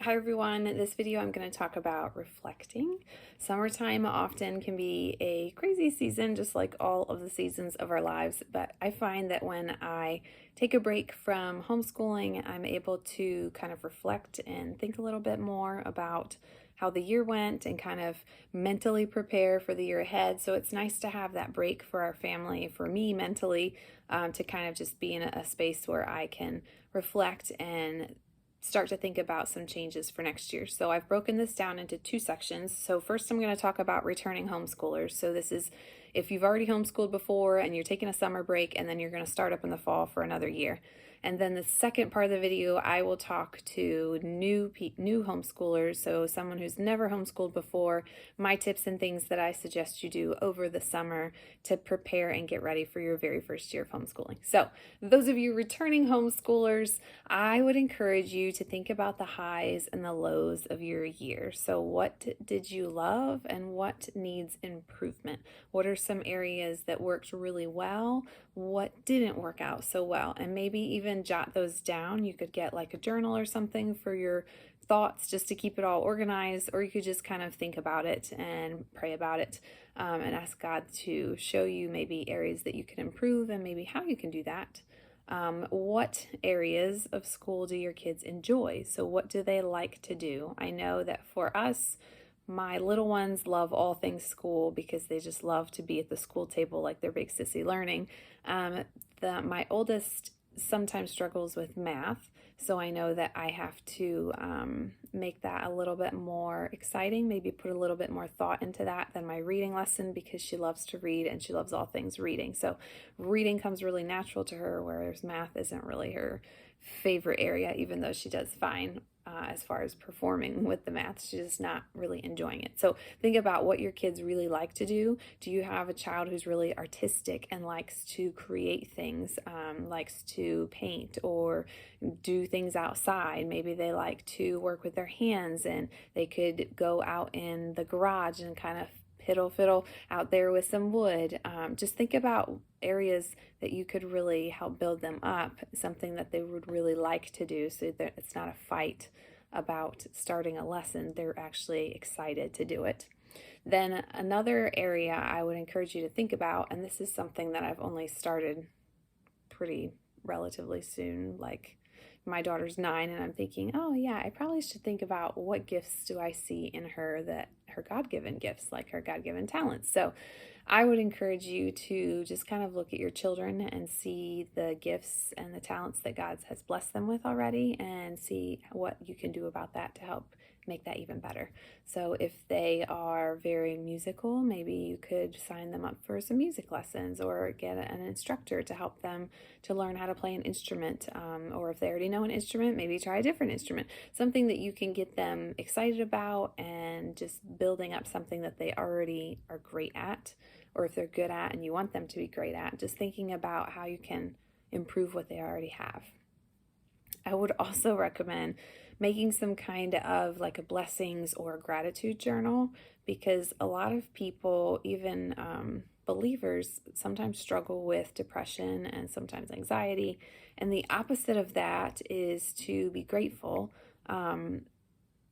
Hi everyone. In this video I'm going to talk about reflecting. Summertime often can be a crazy season, just like all of the seasons of our lives, but I find that when I take a break from homeschooling, I'm able to kind of reflect and think a little bit more about how the year went and kind of mentally prepare for the year ahead. So it's nice to have that break for our family, for me mentally, to kind of just be in a space where I can reflect and start to think about some changes for next year. So I've broken this down into two sections. So first I'm going to talk about returning homeschoolers. So this is if you've already homeschooled before and you're taking a summer break and then you're going to start up in the fall for another year. And then the second part of the video, I will talk to new homeschoolers, so someone who's never homeschooled before, my tips and things that I suggest you do over the summer to prepare and get ready for your very first year of homeschooling. So those of you returning homeschoolers, I would encourage you to think about the highs and the lows of your year. So what did you love and what needs improvement? What are some areas that worked really well? What didn't work out so well? And maybe even jot those down. You could get like a journal or something for your thoughts just to keep it all organized, or you could just kind of think about it and pray about it and ask God to show you maybe areas that you can improve and maybe how you can do that. What areas of school do your kids enjoy? So what do they like to do? I know that for us, my little ones love all things school because they just love to be at the school table like they're big sissy learning. My oldest sometimes struggles with math, so I know that I have to make that a little bit more exciting, maybe put a little bit more thought into that than my reading lesson because she loves to read and she loves all things reading. So reading comes really natural to her, whereas math isn't really her favorite area, even though she does fine as far as performing with the math. She's just not really enjoying it. So think about what your kids really like to do. Do you have a child who's really artistic and likes to create things, likes to paint or do things outside? Maybe they like to work with their hands and they could go out in the garage and kind of fiddle out there with some wood. Just think about areas that you could really help build them up, something that they would really like to do so that it's not a fight about starting a lesson. They're actually excited to do it. Then another area I would encourage you to think about, and this is something that I've only started pretty relatively soon, like my daughter's 9 and I'm thinking, oh yeah, I probably should think about what gifts do I see in her, that her God-given gifts, like her God-given talents. So I would encourage you to just kind of look at your children and see the gifts and the talents that God has blessed them with already and see what you can do about that to help make that even better. So if they are very musical, maybe you could sign them up for some music lessons or get an instructor to help them to learn how to play an instrument. Or if they already know an instrument, maybe try a different instrument, something that you can get them excited about and just building up something that they already are great at, or if they're good at and you want them to be great at, just thinking about how you can improve what they already have. I would also recommend making some kind of like a blessings or a gratitude journal, because a lot of people, even believers, sometimes struggle with depression and sometimes anxiety. And the opposite of that is to be grateful.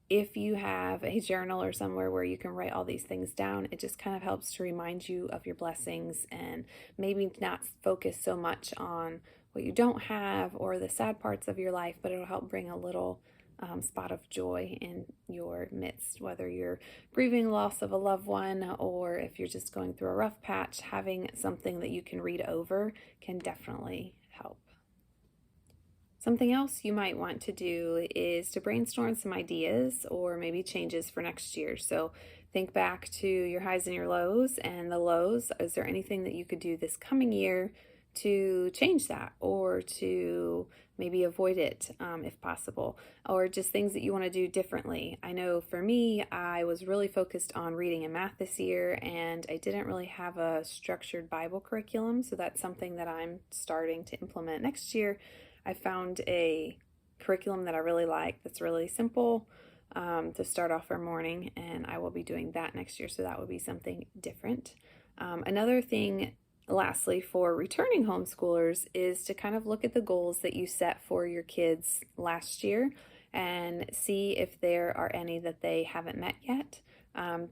If you have a journal or somewhere where you can write all these things down, it just kind of helps to remind you of your blessings and maybe not focus so much on what you don't have or the sad parts of your life, but it'll help bring a little spot of joy in your midst, whether you're grieving loss of a loved one or if you're just going through a rough patch. Having something that you can read over can definitely help. Something else you might want to do is to brainstorm some ideas or maybe changes for next year. So think back to your highs and your lows, and the lows. Is there anything that you could do this coming year to change that, or to maybe avoid it if possible, or just things that you want to do differently? I know for me, I was really focused on reading and math this year, and I didn't really have a structured Bible curriculum, so that's something that I'm starting to implement next year. I found a curriculum that I really like that's really simple to start off our morning, and I will be doing that next year, so that would be something different. Another thing, lastly, for returning homeschoolers is to kind of look at the goals that you set for your kids last year and see if there are any that they haven't met yet.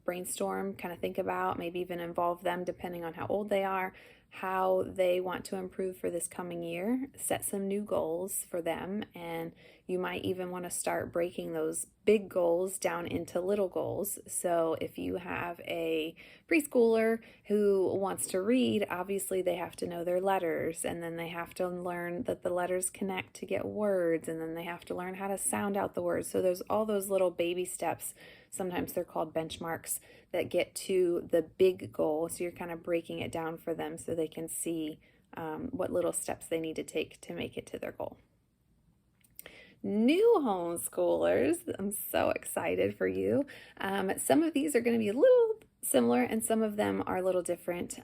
Brainstorm, kind of think about, maybe even involve them depending on how old they are, how they want to improve for this coming year. Set some new goals for them, and you might even want to start breaking those big goals down into little goals. So if you have a preschooler who wants to read, obviously they have to know their letters, and then they have to learn that the letters connect to get words, and then they have to learn how to sound out the words. So there's all those little baby steps. Sometimes they're called benchmarks that get to the big goal. So you're kind of breaking it down for them so they can see what little steps they need to take to make it to their goal. New homeschoolers, I'm so excited for you. Some of these are going to be a little similar and some of them are a little different.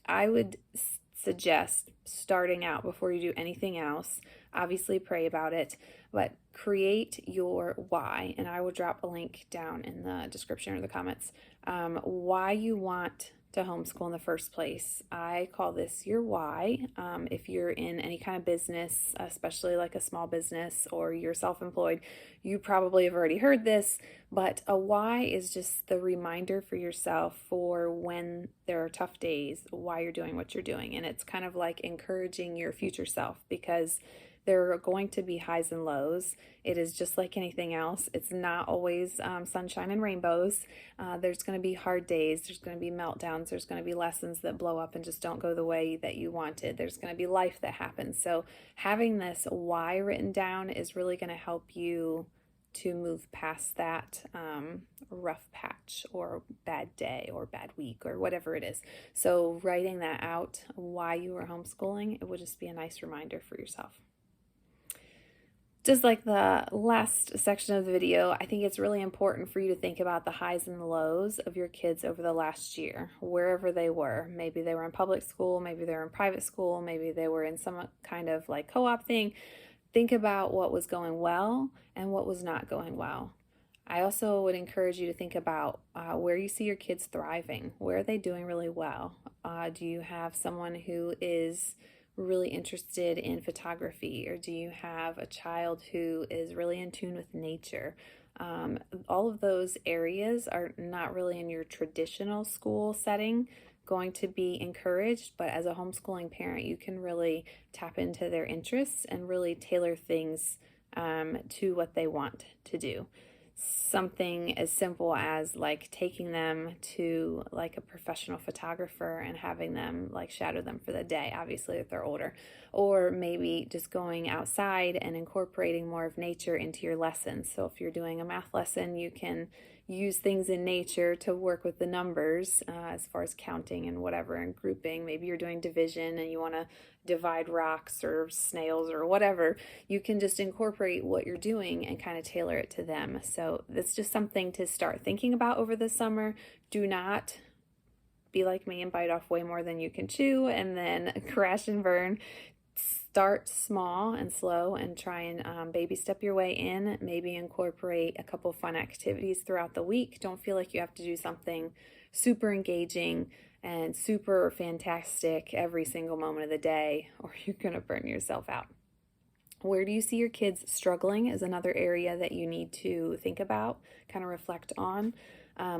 I would suggest starting out before you do anything else. Obviously pray about it, but create your why, and I will drop a link down in the description or the comments, why you want to homeschool in the first place. I call this your why. If you're in any kind of business, especially like a small business or you're self-employed, you probably have already heard this, but a why is just the reminder for yourself for when there are tough days, why you're doing what you're doing. And it's kind of like encouraging your future self, because there are going to be highs and lows. It is just like anything else. It's not always sunshine and rainbows. There's going to be hard days. There's going to be meltdowns. There's going to be lessons that blow up and just don't go the way that you wanted. There's going to be life that happens. So having this why written down is really going to help you to move past that rough patch or bad day or bad week or whatever it is. So writing that out, why you are homeschooling, it would just be a nice reminder for yourself. Just like the last section of the video, I think it's really important for you to think about the highs and the lows of your kids over the last year, wherever they were. Maybe they were in public school, maybe they were in private school, maybe they were in some kind of like co-op thing. Think about what was going well and what was not going well. I also would encourage you to think about where you see your kids thriving. Where are they doing really well? Do you have someone who is really interested in photography, or do you have a child who is really in tune with nature? All of those areas are not really in your traditional school setting going to be encouraged, but as a homeschooling parent, you can really tap into their interests and really tailor things to what they want to do. Something as simple as like taking them to like a professional photographer and having them like shadow them for the day, obviously if they're older, or maybe just going outside and incorporating more of nature into your lessons. So if you're doing a math lesson, you can use things in nature to work with the numbers as far as counting and whatever and grouping. Maybe you're doing division and you want to divide rocks or snails or whatever. You can just incorporate what you're doing and kind of tailor it to them. So that's just something to start thinking about over the summer. Do not be like me and bite off way more than you can chew and then crash and burn. Start small and slow and try and baby step your way in. Maybe incorporate a couple fun activities throughout the week. Don't feel like you have to do something super engaging and super fantastic every single moment of the day, or you're going to burn yourself out. Where do you see your kids struggling is another area that you need to think about, kind of reflect on.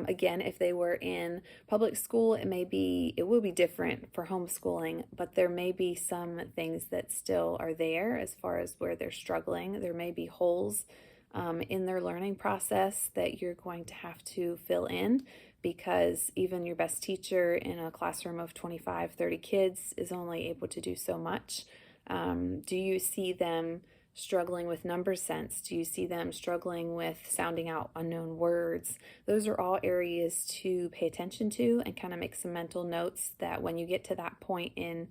Again, if they were in public school, it will be different for homeschooling, but there may be some things that still are there as far as where they're struggling. There may be holes in their learning process that you're going to have to fill in, because even your best teacher in a classroom of 25, 30 kids is only able to do so much. Do you see them struggling with number sense? Do you see them struggling with sounding out unknown words? Those are all areas to pay attention to and kind of make some mental notes that when you get to that point in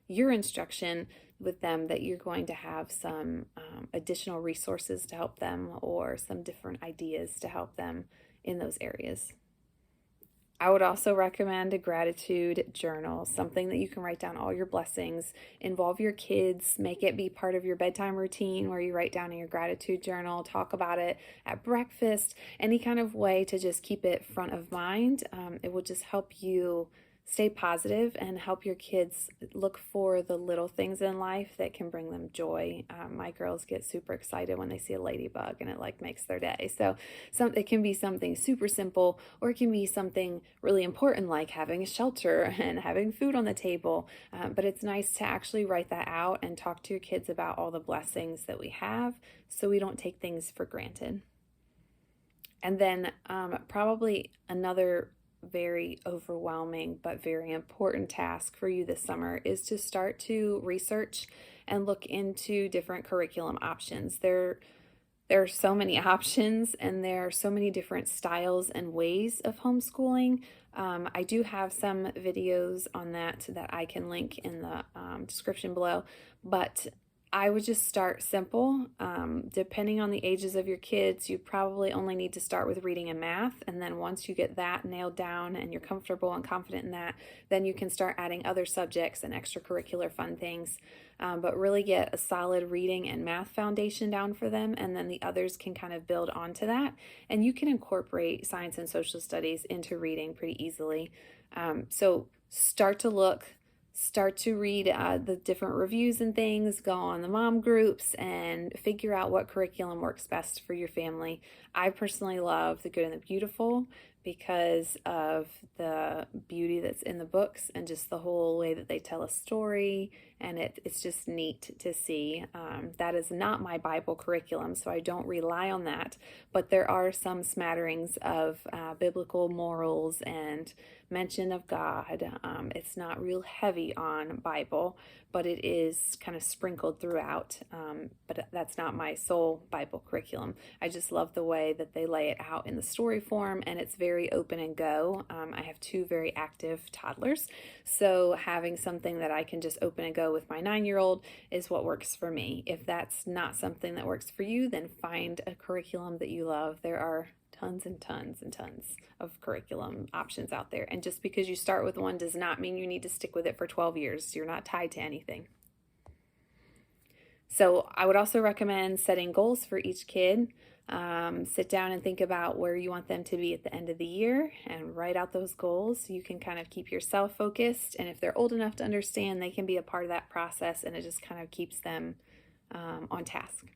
your instruction with them, that you're going to have some additional resources to help them or some different ideas to help them in those areas. I would also recommend a gratitude journal, something that you can write down all your blessings, involve your kids, make it be part of your bedtime routine where you write down in your gratitude journal, talk about it at breakfast, any kind of way to just keep it front of mind. It will just help you stay positive and help your kids look for the little things in life that can bring them joy. My girls get super excited when they see a ladybug, and it like makes their day. So it can be something super simple, or it can be something really important like having a shelter and having food on the table. But it's nice to actually write that out and talk to your kids about all the blessings that we have, so we don't take things for granted. And then probably another very overwhelming but very important task for you this summer is to start to research and look into different curriculum options. There are so many options, and there are so many different styles and ways of homeschooling. I do have some videos on that I can link in the description below, but I would just start simple. Depending on the ages of your kids, you probably only need to start with reading and math. And then once you get that nailed down and you're comfortable and confident in that, then you can start adding other subjects and extracurricular fun things. But really get a solid reading and math foundation down for them, and then the others can kind of build onto that. And you can incorporate science and social studies into reading pretty easily. So start to read the different reviews and things, go on the mom groups, and figure out what curriculum works best for your family. I personally love The Good and the Beautiful because of the beauty that's in the books and just the whole way that they tell a story, and it's just neat to see. That is not my Bible curriculum, so I don't rely on that, but there are some smatterings of biblical morals and mention of God. It's not real heavy on Bible, but it is kind of sprinkled throughout. But that's not my sole Bible curriculum. I just love the way that they lay it out in the story form, and it's very open and go. I have 2 very active toddlers, so having something that I can just open and go with my 9-year-old is what works for me. If that's not something that works for you, then find a curriculum that you love. There are tons and tons and tons of curriculum options out there. And just because you start with one does not mean you need to stick with it for 12 years. You're not tied to anything. So I would also recommend setting goals for each kid. Sit down and think about where you want them to be at the end of the year and write out those goals. You can kind of keep yourself focused, and if they're old enough to understand, they can be a part of that process, and it just kind of keeps them on task.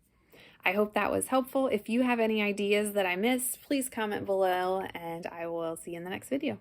I hope that was helpful. If you have any ideas that I missed, please comment below, and I will see you in the next video.